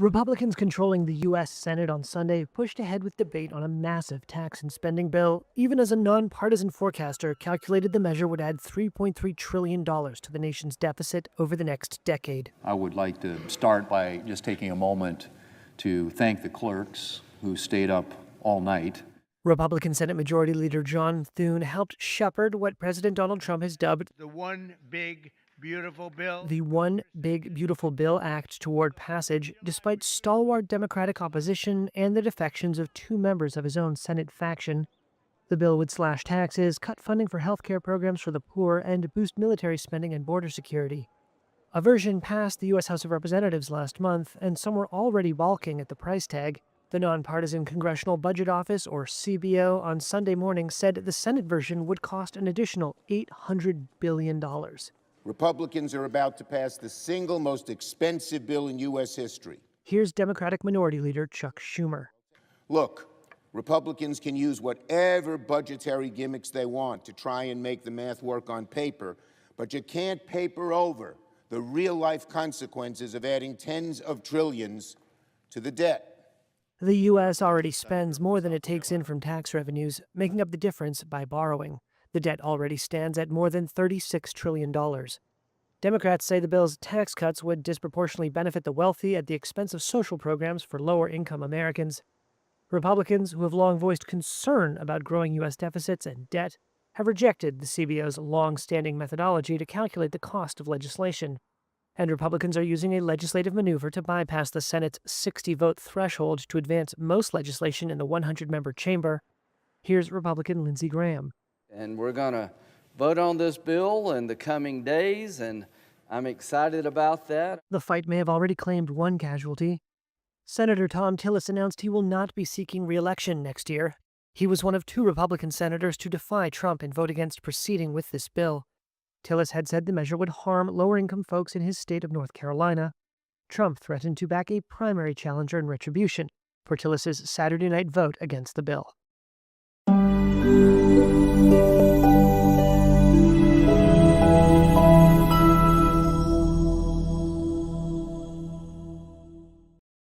Republicans controlling the U.S. Senate on Sunday pushed ahead with debate on a massive tax and spending bill, even as a nonpartisan forecaster calculated the measure would add $3.3 trillion to the nation's deficit over the next decade. I would like to start by just taking a moment to thank the clerks who stayed up all night. Republican Senate Majority Leader John Thune helped shepherd what President Donald Trump has dubbed the One Big Beautiful Bill. The One Big Beautiful Bill Act toward passage, despite stalwart Democratic opposition and the defections of two members of his own Senate faction. The bill would slash taxes, cut funding for health care programs for the poor, and boost military spending and border security. A version passed the U.S. House of Representatives last month, and some were already balking at the price tag. The Nonpartisan Congressional Budget Office, or CBO, on Sunday morning said the Senate version would cost an additional $800 billion. Republicans are about to pass the single most expensive bill in U.S. history. Here's Democratic Minority Leader Chuck Schumer. Look, Republicans can use whatever budgetary gimmicks they want to try and make the math work on paper, but you can't paper over the real-life consequences of adding tens of trillions to the debt. The U.S. already spends more than it takes in from tax revenues, making up the difference by borrowing. The debt already stands at more than $36 trillion. Democrats say the bill's tax cuts would disproportionately benefit the wealthy at the expense of social programs for lower-income Americans. Republicans, who have long voiced concern about growing U.S. deficits and debt, have rejected the CBO's long-standing methodology to calculate the cost of legislation. And Republicans are using a legislative maneuver to bypass the Senate's 60-vote threshold to advance most legislation in the 100-member chamber. Here's Republican Lindsey Graham. And we're going to vote on this bill in the coming days, and I'm excited about that. The fight may have already claimed one casualty. Senator Tom Tillis announced he will not be seeking re-election next year. He was one of two Republican senators to defy Trump and vote against proceeding with this bill. Tillis had said the measure would harm lower-income folks in his state of North Carolina. Trump threatened to back a primary challenger in retribution for Tillis's Saturday night vote against the bill.